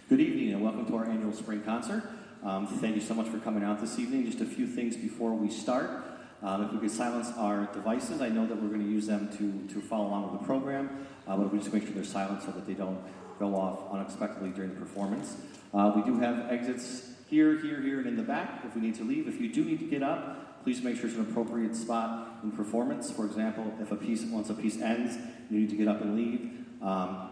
Good evening and welcome to our annual spring concert. Thank you so much for coming out this evening. Just a few things before we start. If we could silence our devices, I know that we're going to use them to follow along with the program, but we just make sure they're silent so that they don't go off unexpectedly during the performance. We do have exits here, and in the back if we need to leave. If you do need to get up, please make sure it's an appropriate spot in performance. For example, if once a piece ends, you need to get up and leave.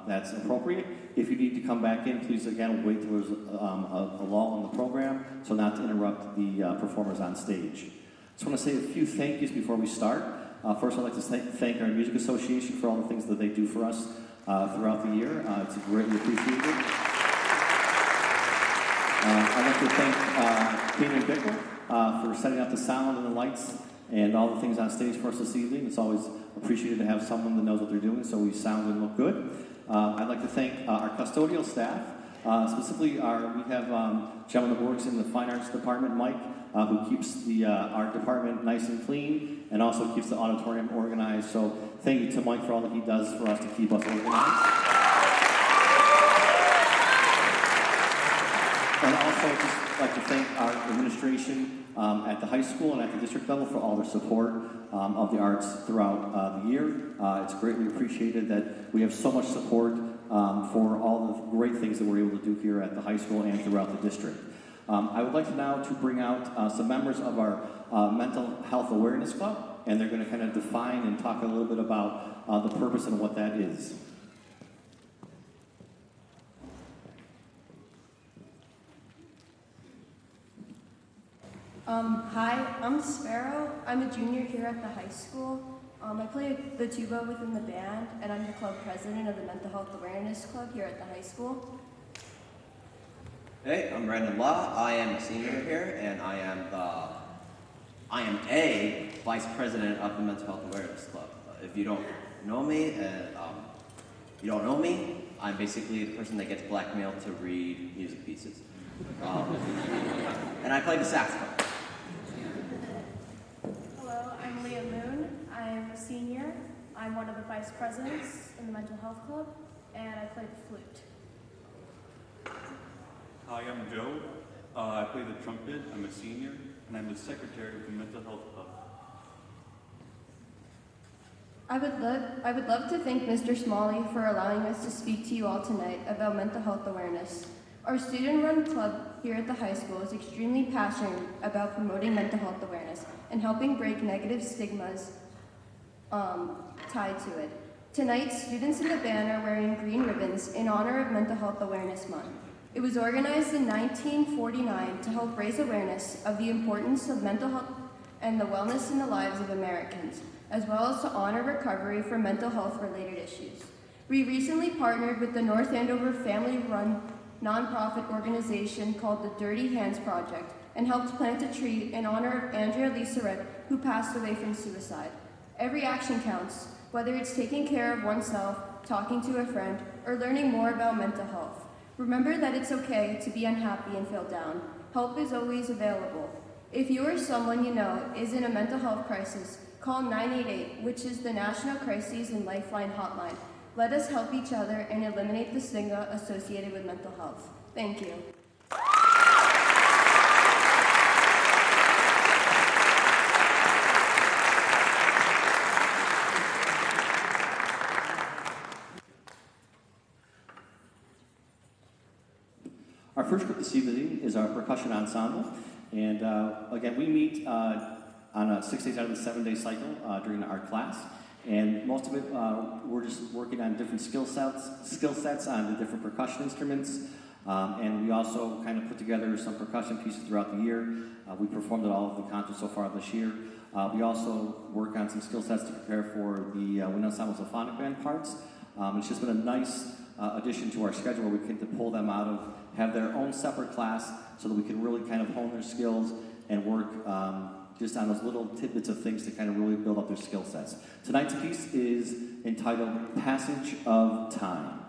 That's appropriate. If you need to come back in, please again wait till there's a lull in the program, so not to interrupt the performers on stage. Just want to say a few thank yous before we start. First, I'd like to thank our Music Association for all the things that they do for us throughout the year. It's greatly appreciated. I'd like to thank Kate and Bickle for setting up the sound and the lights and all the things on stage for us this evening. It's always appreciated to have someone that knows what they're doing, so we sound and look good. I'd like to thank our custodial staff. Specifically, we have a gentleman that works in the Fine Arts Department, Mike, who keeps our department nice and clean and also keeps the auditorium organized. So thank you to Mike for all that he does for us to keep us organized. And also just like to thank our administration at the high school and at the district level for all their support of the arts throughout the year. It's greatly appreciated that we have so much support for all the great things that we're able to do here at the high school and throughout the district. I would like to now to bring out some members of our Mental Health Awareness Club, and they're going to kind of define and talk a little bit about the purpose and what that is. Hi, I'm Sparrow. I'm a junior here at the high school. I play the tuba within the band, and I'm the club president of the Mental Health Awareness Club here at the high school. Hey, I'm Brandon Law. I am a senior here, and I am a vice president of the Mental Health Awareness Club. If you don't know me, I'm basically the person that gets blackmailed to read music pieces. And I play the saxophone. Hello, I'm Leah Moon. I'm a senior. I'm one of the vice presidents in the Mental Health Club, and I play the flute. Hi, I'm Joe. I play the trumpet. I'm a senior, and I'm the secretary of the Mental Health Club. I would love to thank Mr. Smalley for allowing us to speak to you all tonight about mental health awareness. Our student-run club here at the high school is extremely passionate about promoting mental health awareness and helping break negative stigmas tied to it. Tonight, students in the band are wearing green ribbons in honor of Mental Health Awareness Month. It was organized in 1949 to help raise awareness of the importance of mental health and the wellness in the lives of Americans, as well as to honor recovery from mental health-related issues. We recently partnered with the North Andover family-run nonprofit organization called the Dirty Hands Project and helped plant a tree in honor of Andrea Liseret, who passed away from suicide. Every action counts, whether it's taking care of oneself, talking to a friend, or learning more about mental health. Remember that it's okay to be unhappy and feel down. Help is always available. If you or someone you know is in a mental health crisis, call 988, which is the National Crises and Lifeline Hotline. Let us help each other and eliminate the stigma associated with mental health. Thank you. Our first group this evening is our percussion ensemble, and again, we meet on a 6 days out of the 7-day cycle during our class, and most of it we're just working on different skill sets on the different percussion instruments, and we also kind of put together some percussion pieces throughout the year. We performed at all of the concerts so far this year. We also work on some skill sets to prepare for the wind ensemble symphonic band parts. It's just been a nice addition to our schedule where we get to pull them out of, have their own separate class so that we can really kind of hone their skills and work just on those little tidbits of things to kind of really build up their skill sets. Tonight's piece is entitled Passage of Time.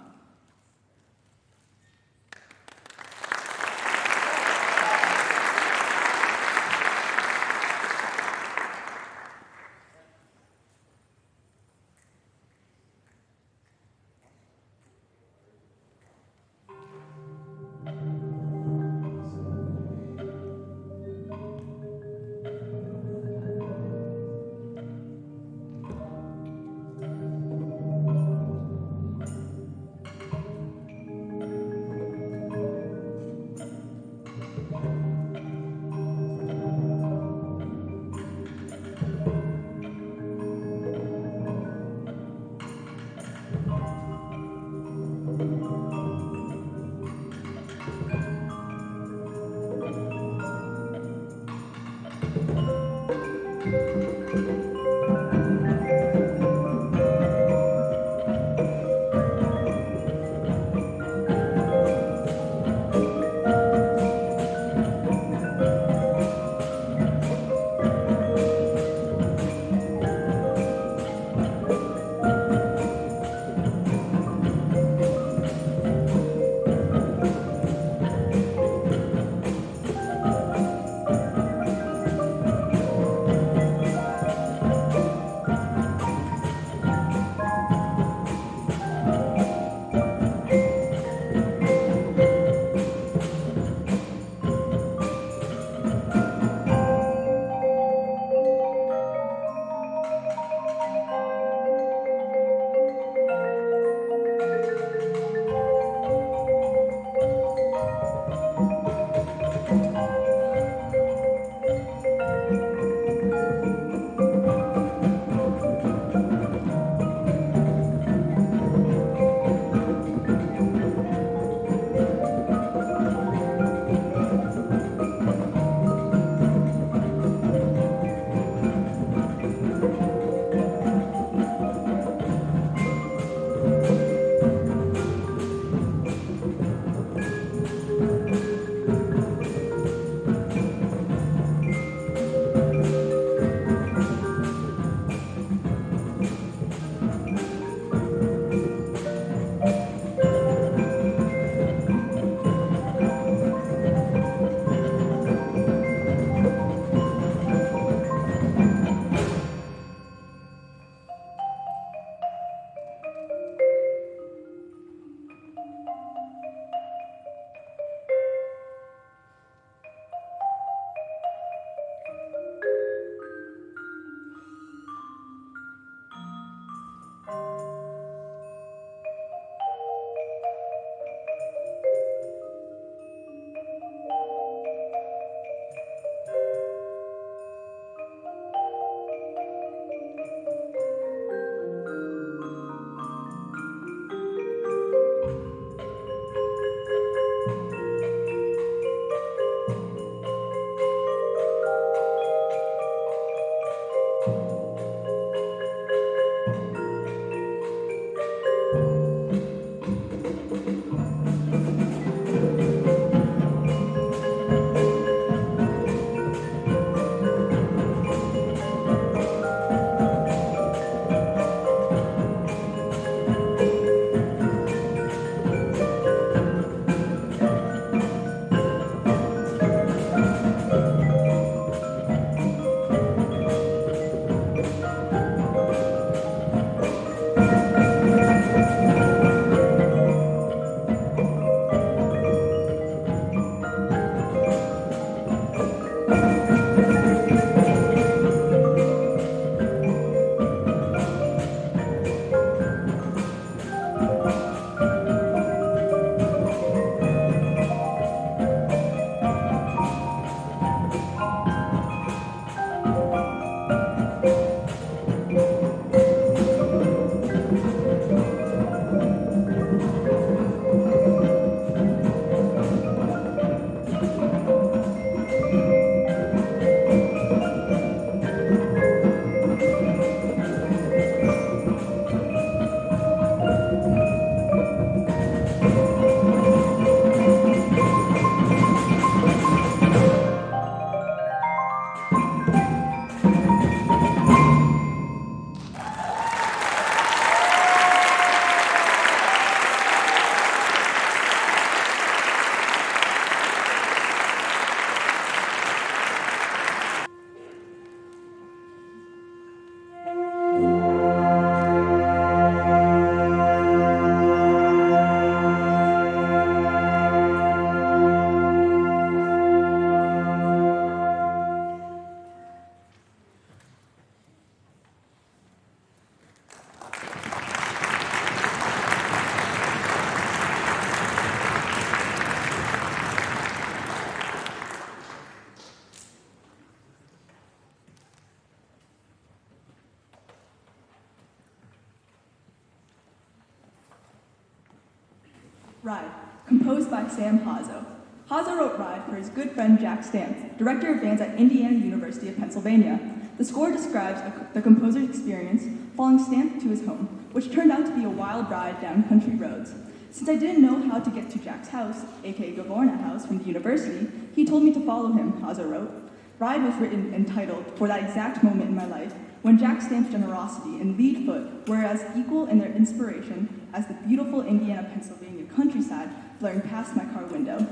Ride, composed by Sam Hazo. Hazo wrote Ride for his good friend Jack Stamps, director of bands at Indiana University of Pennsylvania. The score describes the composer's experience falling stamp to his home, which turned out to be a wild ride down country roads. Since I didn't know how to get to Jack's house, aka Gavorna House from the university, he told me to follow him, Haza wrote. Ride was written and titled for that exact moment in my life when Jack Stamp's generosity and lead foot were as equal in their inspiration as the beautiful Indiana-Pennsylvania countryside flaring past my car window.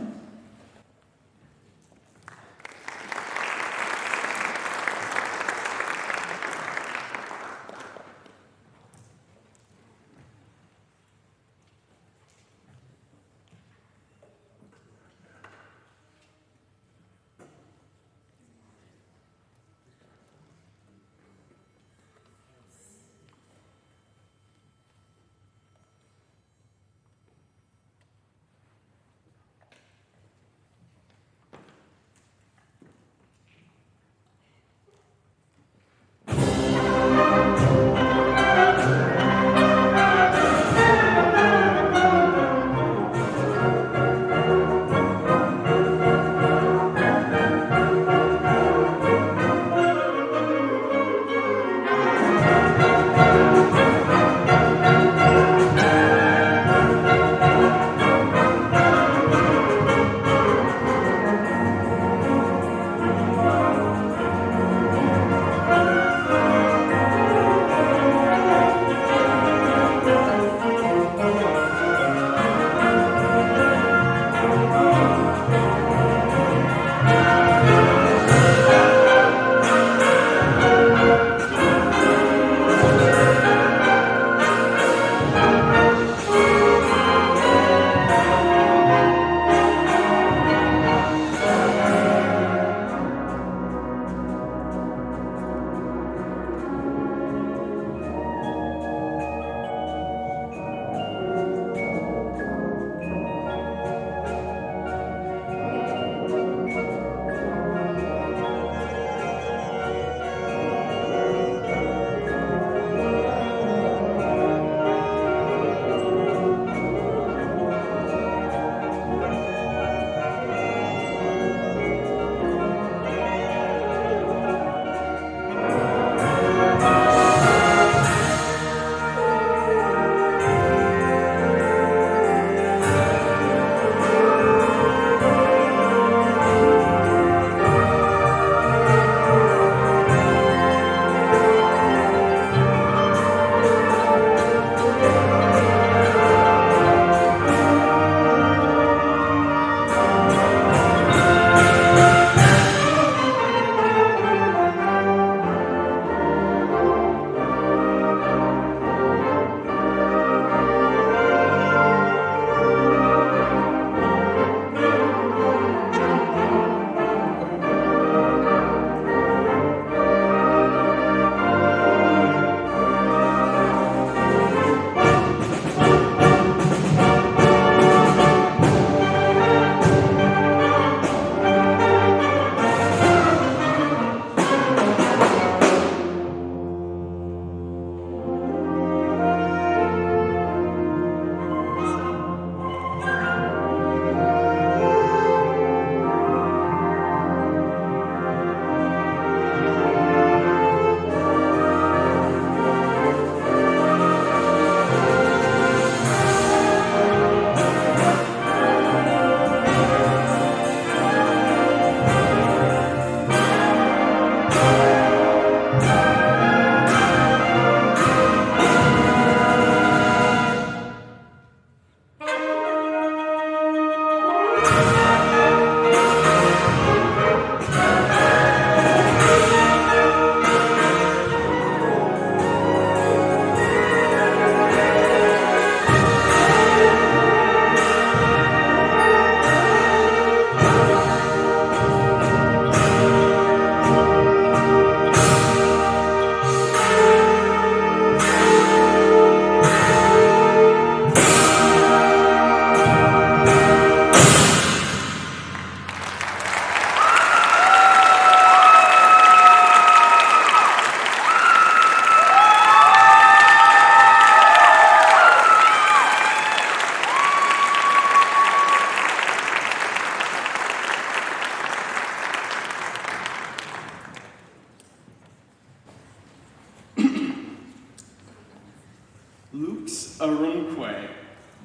Luke's Arunque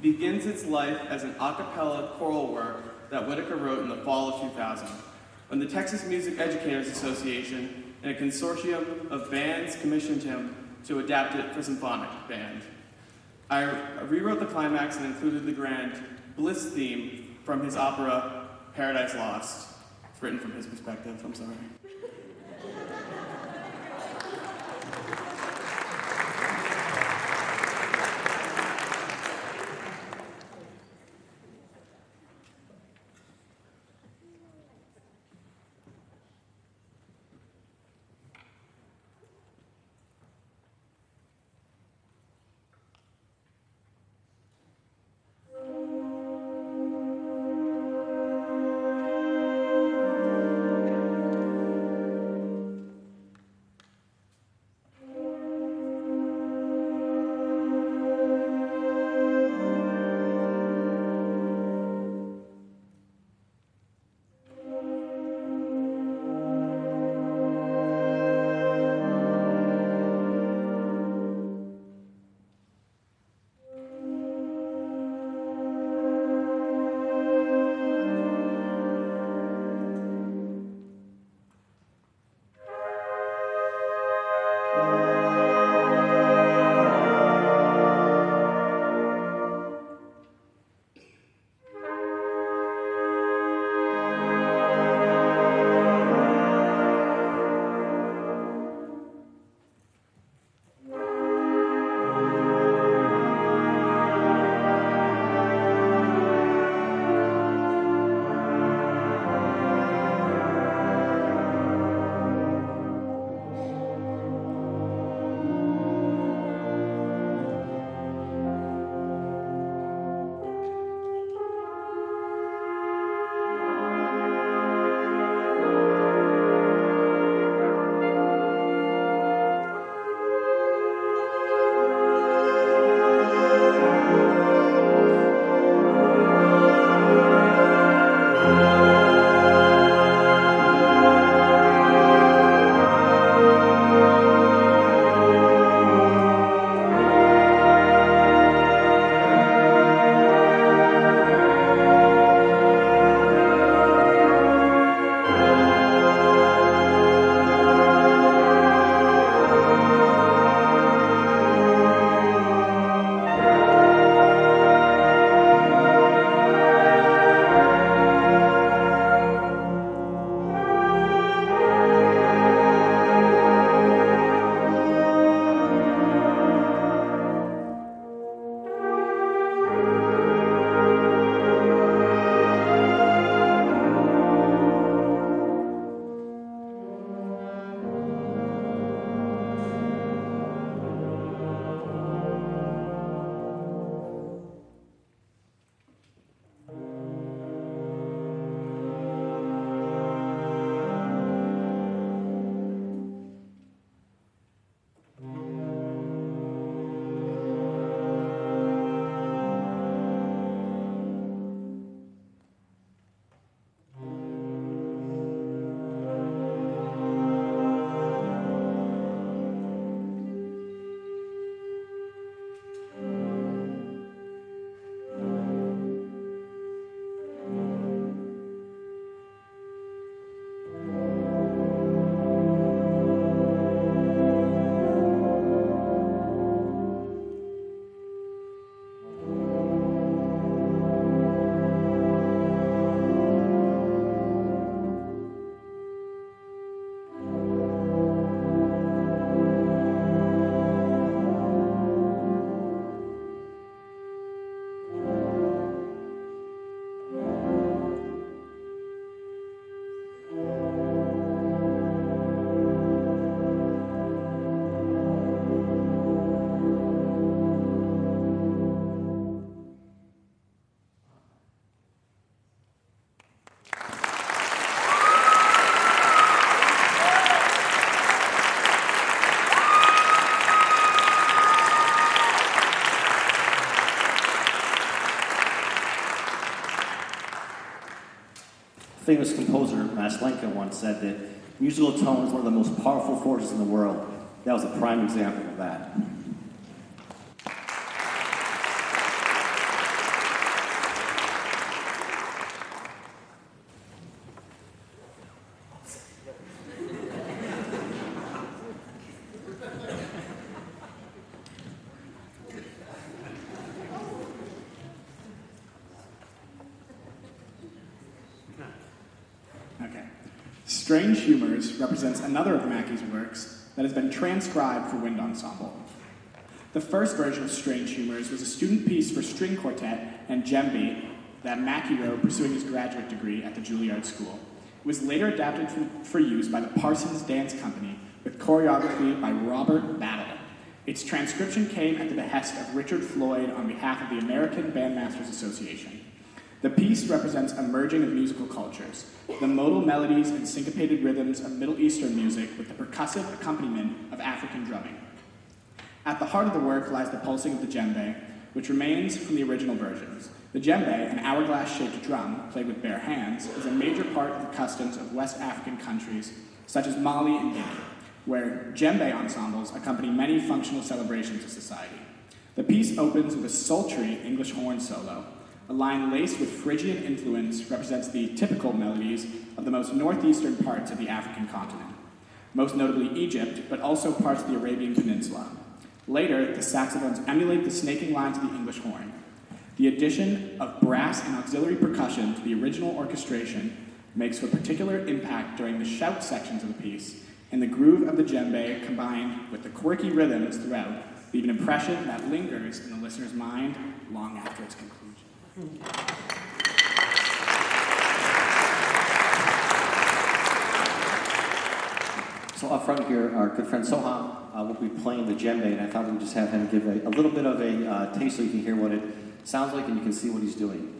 begins its life as an a cappella choral work that Whitaker wrote in the fall of 2000, when the Texas Music Educators Association and a consortium of bands commissioned him to adapt it for symphonic band. I rewrote the climax and included the grand Bliss theme from his opera Paradise Lost. It's written from his perspective, I'm sorry. Famous composer Maslenka once said that musical tone is one of the most powerful forces in the world. That was a prime example of that. Strange Humors represents another of Mackey's works that has been transcribed for wind ensemble. The first version of Strange Humors was a student piece for string quartet and djembe that Mackey wrote pursuing his graduate degree at the Juilliard School. It was later adapted for use by the Parsons Dance Company with choreography by Robert Battle. Its transcription came at the behest of Richard Floyd on behalf of the American Bandmasters Association. The piece represents a merging of musical cultures, the modal melodies and syncopated rhythms of Middle Eastern music with the percussive accompaniment of African drumming. At the heart of the work lies the pulsing of the djembe, which remains from the original versions. The djembe, an hourglass-shaped drum played with bare hands, is a major part of the customs of West African countries, such as Mali and Guinea, where djembe ensembles accompany many functional celebrations of society. The piece opens with a sultry English horn solo. A line laced with Phrygian influence represents the typical melodies of the most northeastern parts of the African continent, most notably Egypt, but also parts of the Arabian Peninsula. Later, the saxophones emulate the snaking lines of the English horn. The addition of brass and auxiliary percussion to the original orchestration makes for particular impact during the shout sections of the piece, and the groove of the djembe combined with the quirky rhythms throughout leave an impression that lingers in the listener's mind long after its conclusion. So up front here, our good friend Soham will be playing the djembe, and I thought we would just have him give a little bit of a taste so you can hear what it sounds like and you can see what he's doing.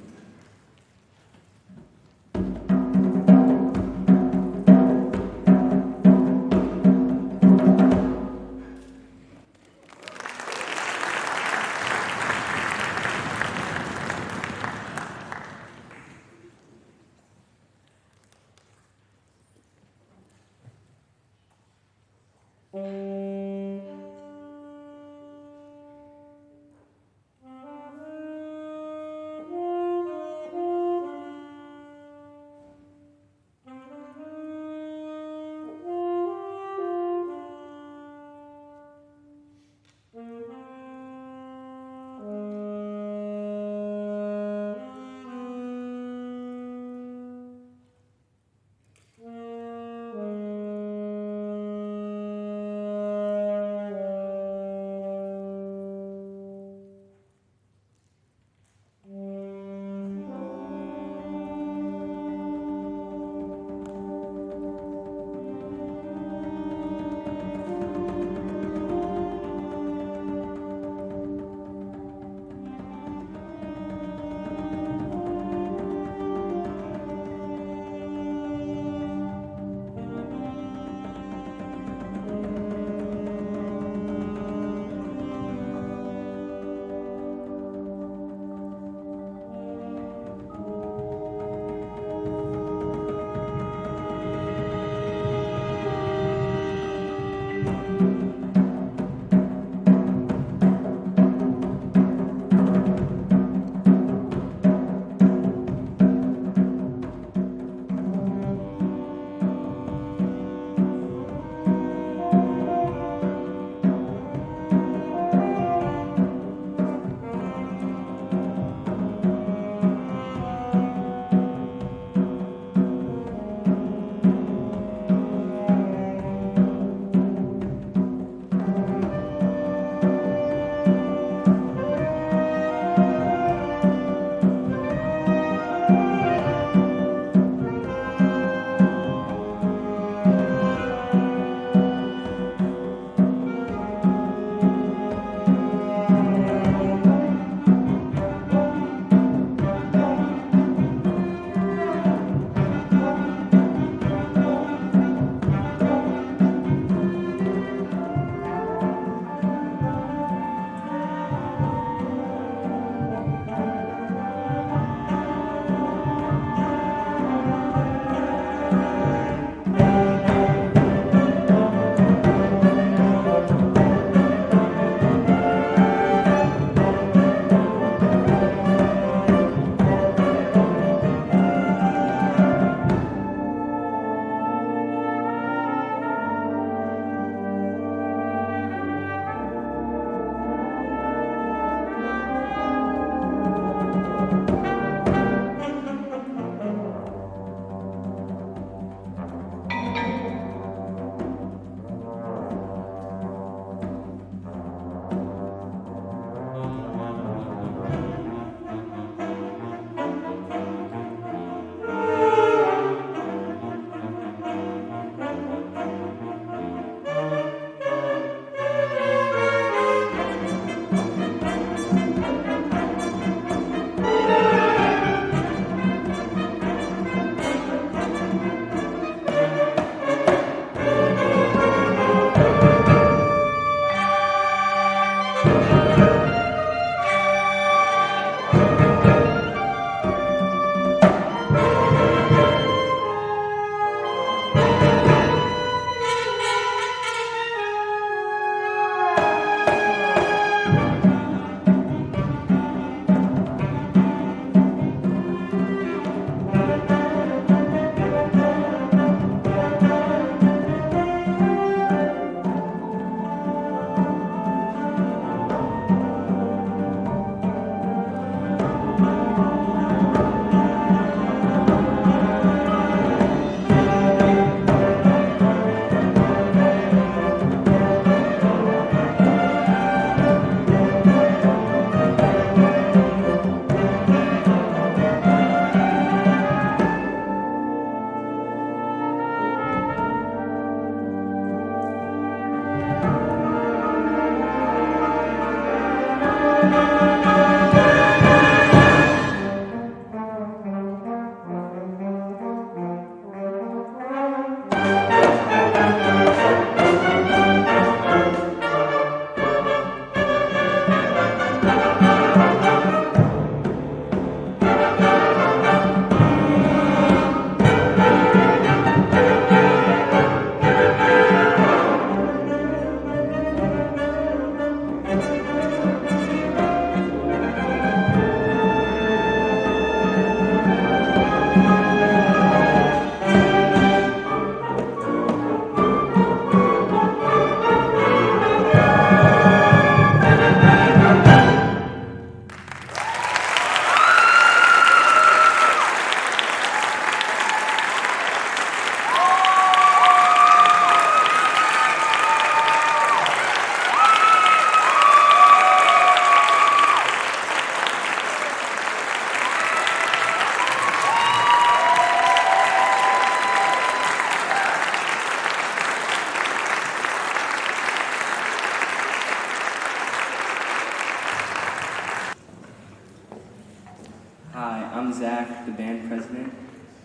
I'm Zach, the band president.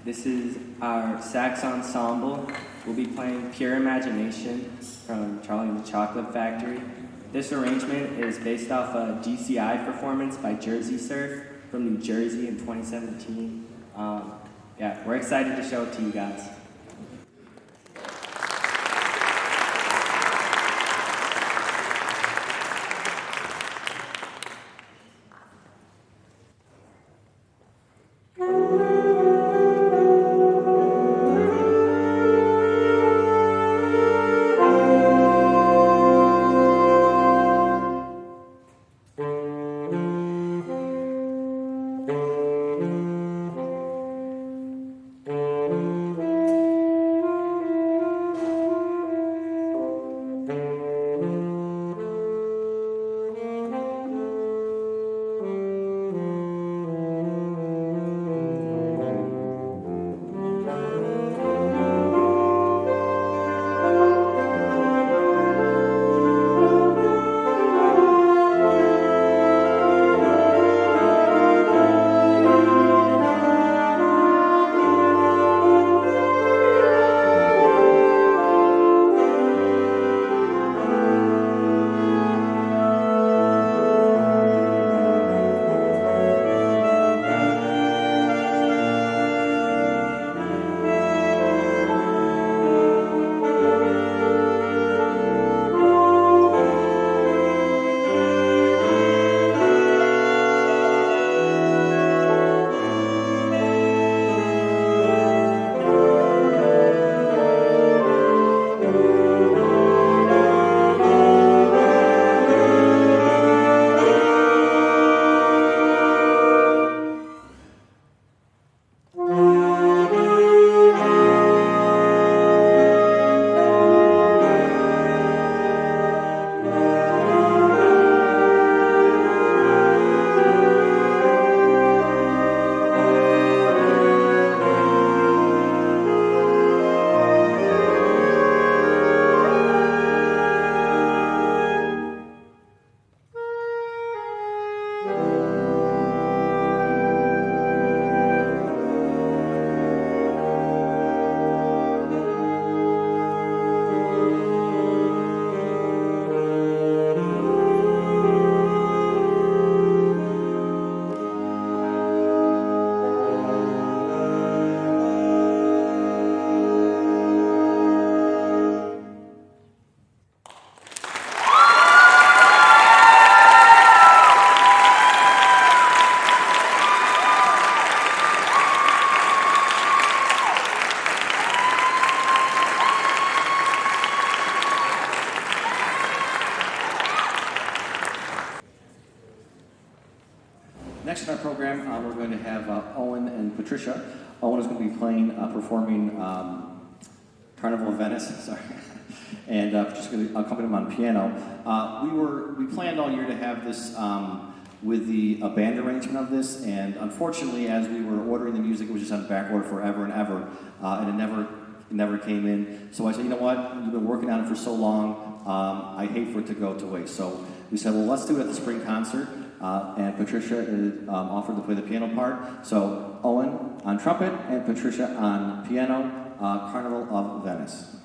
This is our sax ensemble. We'll be playing Pure Imagination from Charlie and the Chocolate Factory. This arrangement is based off a DCI performance by Jersey Surf from New Jersey in 2017. Yeah, we're excited to show it to you guys. Next in our program, we're going to have Owen and Patricia. Owen is going to be performing Carnival of Venice, sorry, and Patricia's going to accompany him on piano. We planned all year to have this with the band arrangement of this, and unfortunately, as we were ordering the music, it was just on back order forever and ever, and it never came in. So I said, you know what? You've been working on it for so long. I hate for it to go to waste. So we said, well, let's do it at the spring concert. And Patricia is offered to play the piano part. So Owen on trumpet and Patricia on piano, Carnival of Venice.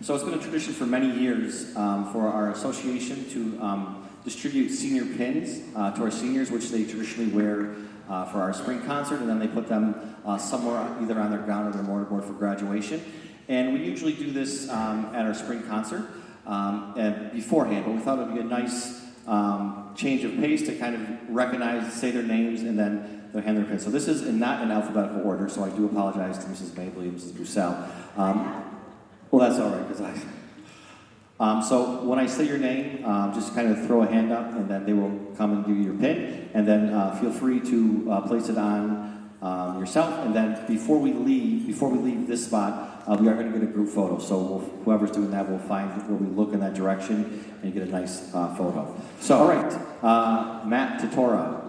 So it's been a tradition for many years for our association to distribute senior pins to our seniors, which they traditionally wear for our spring concert, and then they put them somewhere either on their gown or their mortarboard for graduation. And we usually do this at our spring concert beforehand, but we thought it would be a nice change of pace to kind of recognize, say their names, and then they'll hand their pins. So this is not in alphabetical order, so I do apologize to Mrs. Mabley and Mrs. Bussell. Well, that's all right, because so when I say your name, just kind of throw a hand up, and then they will come and give you your pin, and then feel free to place it on yourself. And then before we leave this spot, we are going to get a group photo. So whoever's doing that will find where we look in that direction and get a nice photo. So, all right, Matt Totora.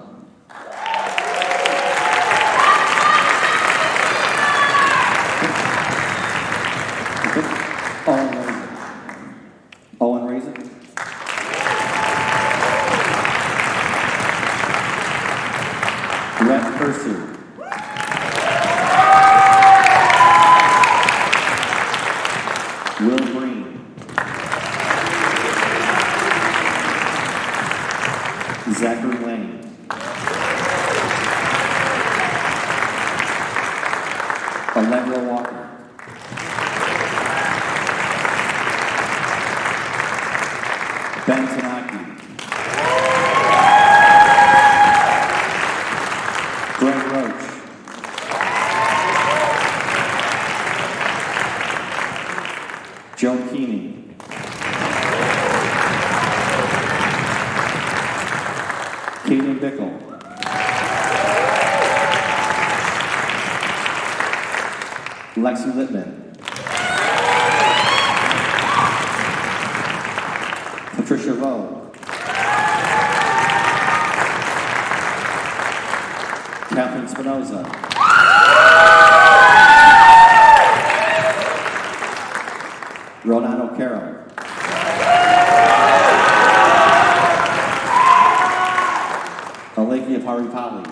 Owen Raisin. Rhett Percy. Will Green. Zachary Lane. Allegra Walker. Ben Tanaki. Greg Roach. Joe Keeney. Kaden Bickle. Lexi Littman. Patricia Vo. Catherine Spinoza. Ronan O'Carroll. Alekia Paripali.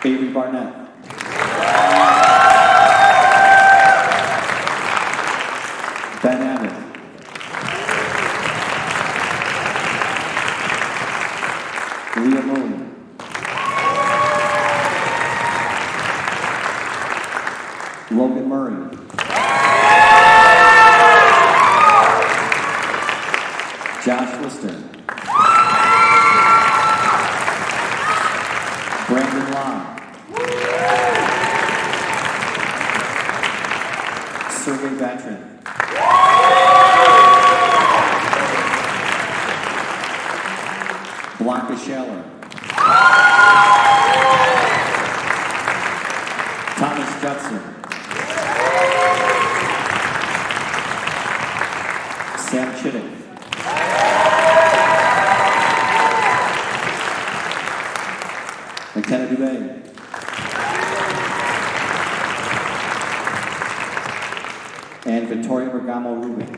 Avery Barnett. Ben Abbott. Leah Moon. Logan Murray. Josh Lister. Brandon Long. Sergey Batrin. Blanca Scheller. Thomas Judson. Sam Chittick. McKenna Dubé. And Victoria Bergamo Rubin.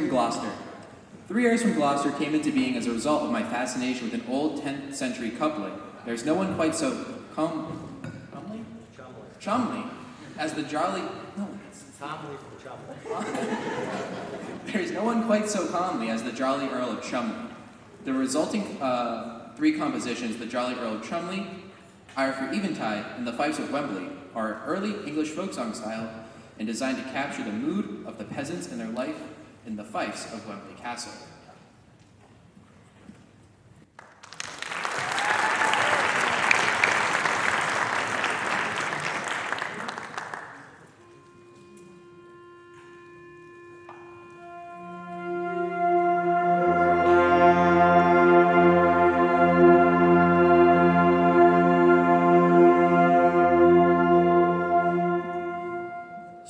Gloucester. 3 Years from Gloucester came into being as a result of my fascination with an old 10th century couplet. There's no one quite so chumly as the jolly... No, it's Chumley from Chumley. There's no one quite so calmly as the jolly Earl of Chumley. The resulting 3 compositions, the Jolly Earl of Chumley, Ire for Eventide, and the Fifes of Wembley, are early English folk song style and designed to capture the mood of the peasants and their life in the Fifes of Wembley Castle.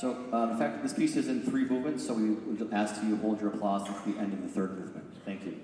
So the fact that this piece is in 3 movements, so we would ask you to hold your applause until the end of the 3rd movement. Thank you.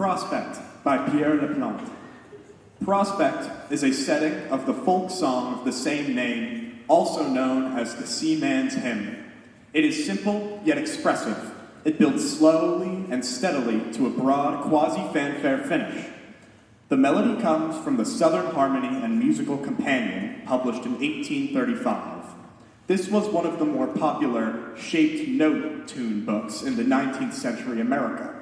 Prospect by Pierre Leplante. Prospect is a setting of the folk song of the same name, also known as the Seaman's Hymn. It is simple yet expressive. It builds slowly and steadily to a broad, quasi-fanfare finish. The melody comes from the Southern Harmony and Musical Companion, published in 1835. This was one of the more popular shaped note tune books in the 19th century America.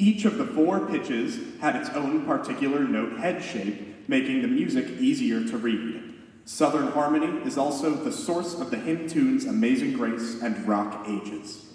Each of the 4 pitches had its own particular note head shape, making the music easier to read. Southern Harmony is also the source of the hymn tunes Amazing Grace and Rock Ages.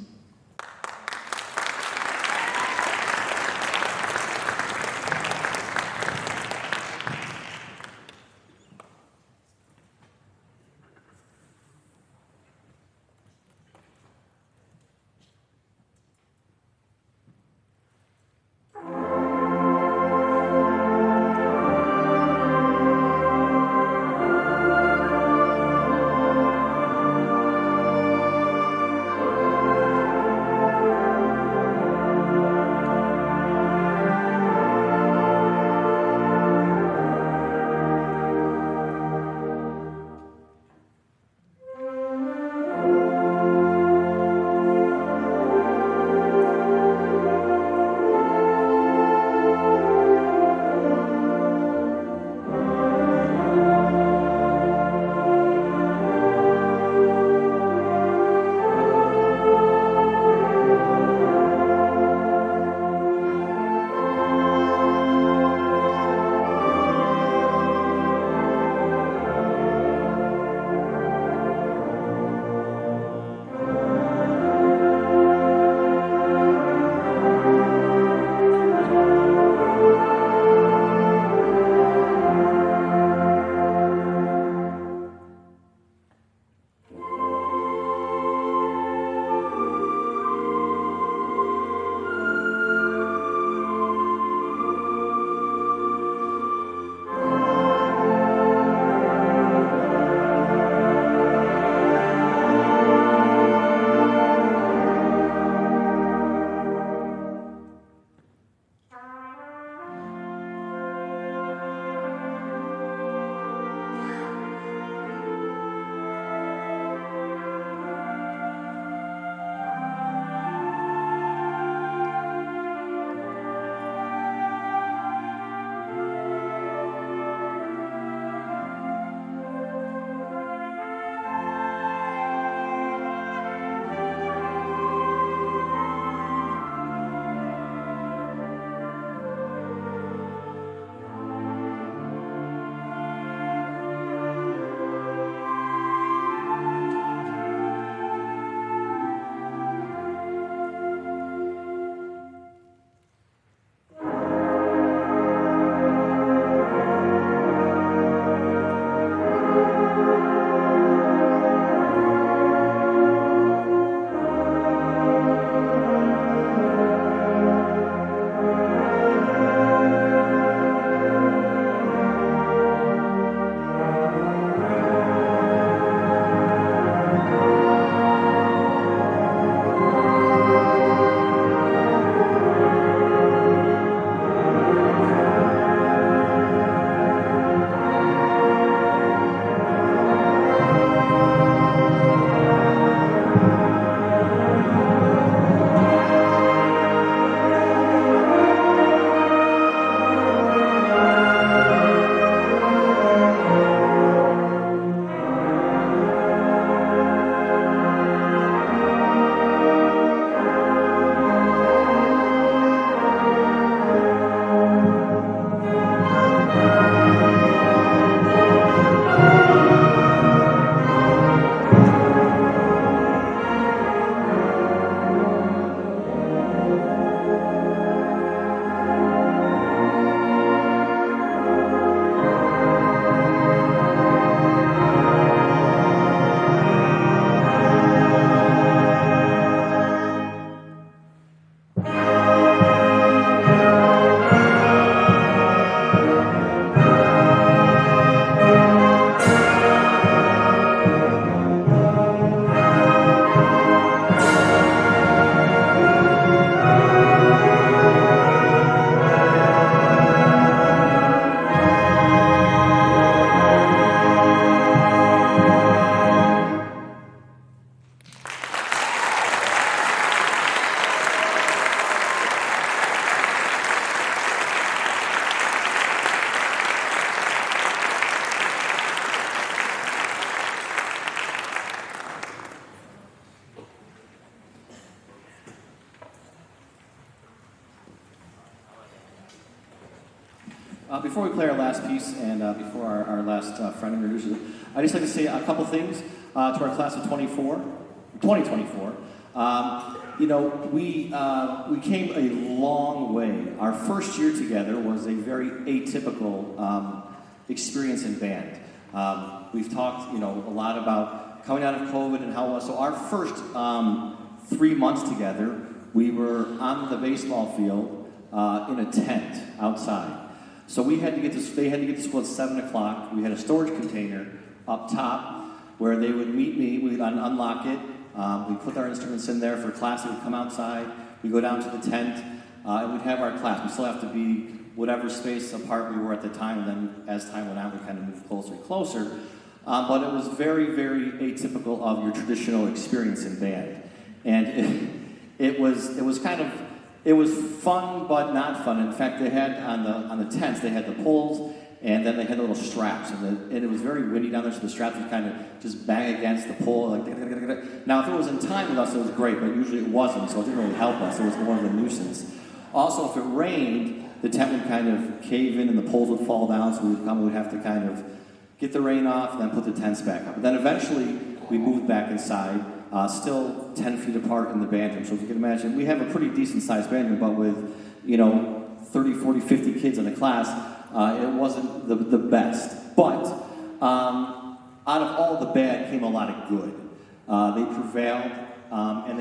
Before we play our last piece and before our last friend introduces it, I'd just like to say a couple things to our class of 2024. We came a long way. Our first year together was a very atypical experience in band. We've talked, a lot about coming out of COVID and how it was. So our first 3 months together, we were on the baseball field in a tent outside. So they had to get to school at 7 o'clock. We had a storage container up top where they would meet me. We'd unlock it. We'd put our instruments in there for class. We'd come outside. We'd go down to the tent. And we'd have our class. We still have to be whatever space apart we were at the time. And then as time went on, we kind of moved closer and closer. But it was very, very atypical of your traditional experience in band. And it was fun, but not fun. In fact, they had on the tents, they had the poles, and then they had the little straps. And it was very windy down there, so the straps would kind of just bang against the pole. Now, if it was in time with us, it was great, but usually it wasn't, so it didn't really help us. It was more of a nuisance. Also, if it rained, the tent would kind of cave in and the poles would fall down, so we would have to kind of get the rain off and then put the tents back up. But then eventually, we moved back inside. Still 10 feet apart in the band room. So if you can imagine, we have a pretty decent sized band room, but with, 30, 40, 50 kids in a class, it wasn't the best. But out of all the bad came a lot of good. They prevailed, and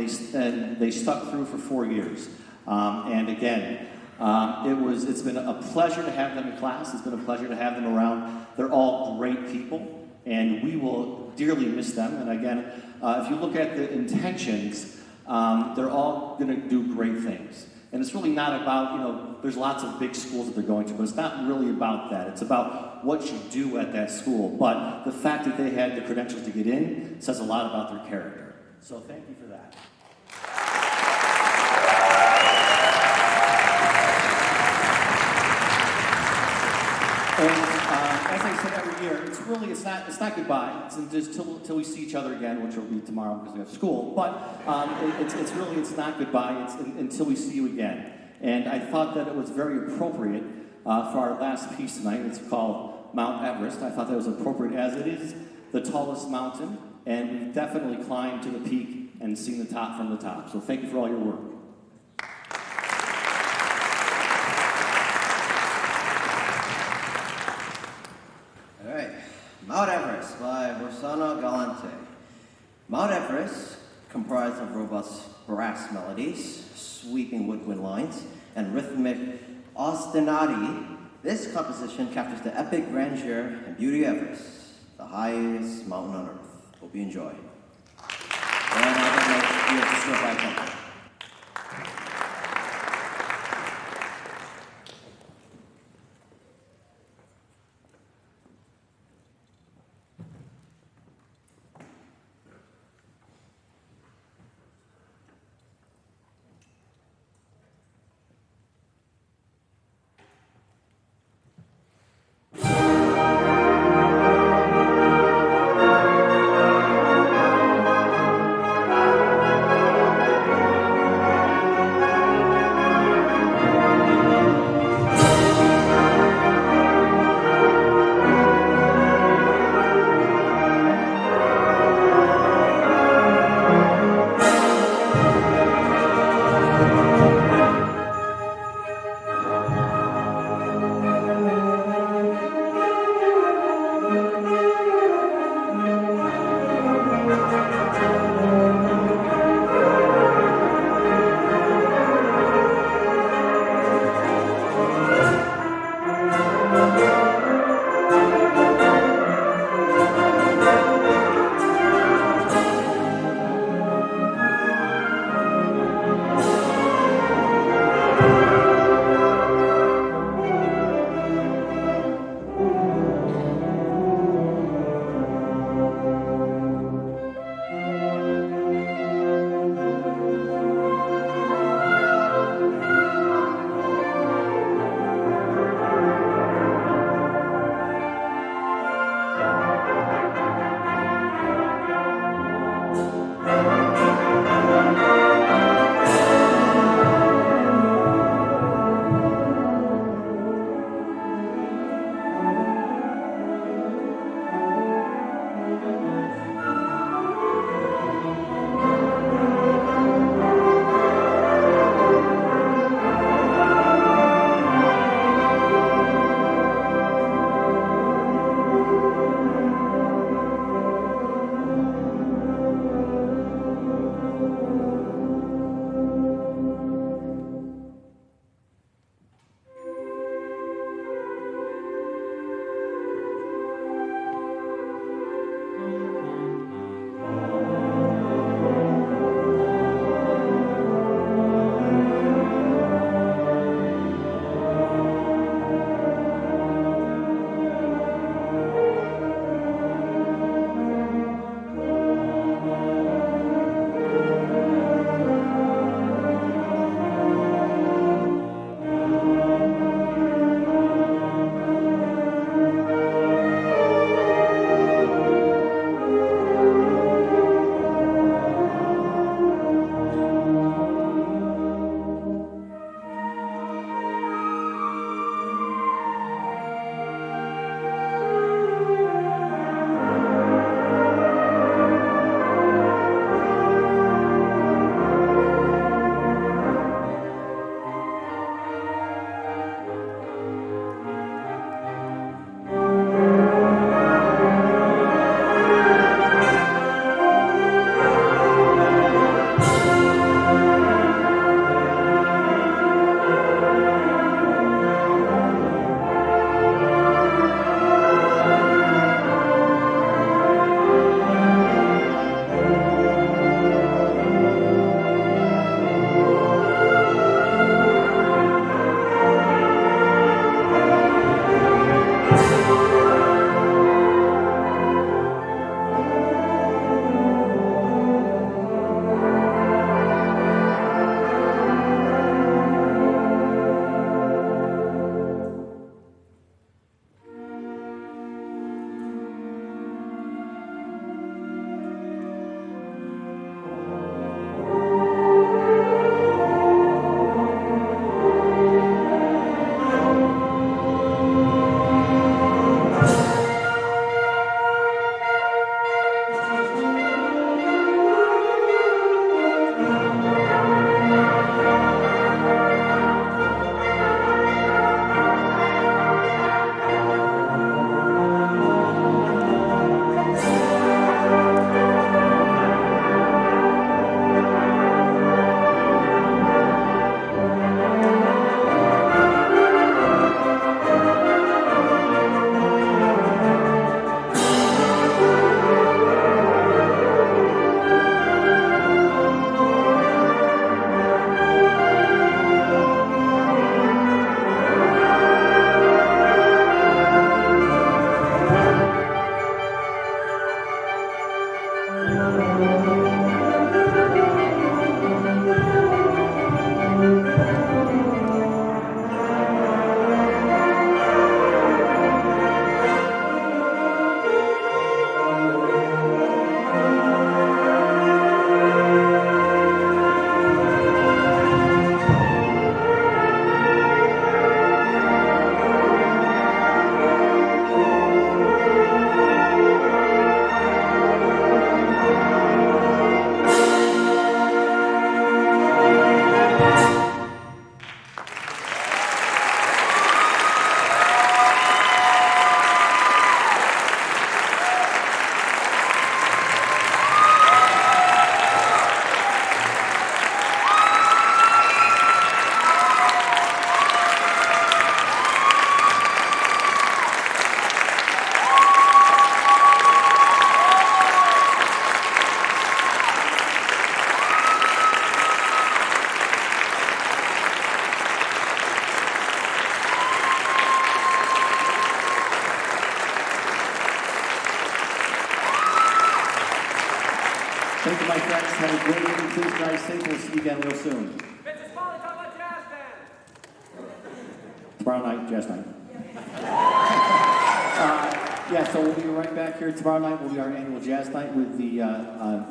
they stuck through for 4 years. And again, it's been a pleasure to have them in class. It's been a pleasure to have them around. They're all great people, and we will dearly miss them. And again, if you look at the intentions, they're all going to do great things. And it's really not about, there's lots of big schools that they're going to, but it's not really about that. It's about what you do at that school. But the fact that they had the credentials to get in says a lot about their character. So thank you for that. And as I said every year, it's not goodbye. It's just till we see each other again, which will be tomorrow because we have school. But it's not goodbye. It's until we see you again. And I thought that it was very appropriate for our last piece tonight. It's called Mount Everest. I thought that was appropriate as it is the tallest mountain, and we've definitely climbed to the peak and seen the top from the top. So thank you for all your work. Mount Everest by Rossano Galante. Mount Everest, comprised of robust brass melodies, sweeping woodwind lines, and rhythmic ostinati, this composition captures the epic grandeur and beauty of Everest, the highest mountain on earth. Hope you enjoy. And I'm going to do a by tempo. Thank you, my friends. Have a great evening. Please drive safe. We'll see you again real soon. Tomorrow night, jazz night. Yeah, so we'll be right back here tomorrow night. We'll be our annual jazz night with the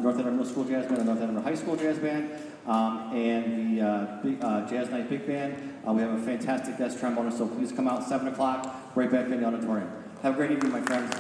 North Andover Middle School Jazz Band and North Andover High School Jazz Band and the big, Jazz Night Big Band. We have a fantastic guest trombonist, so please come out 7 o'clock, right back in the auditorium. Have a great evening, my friends.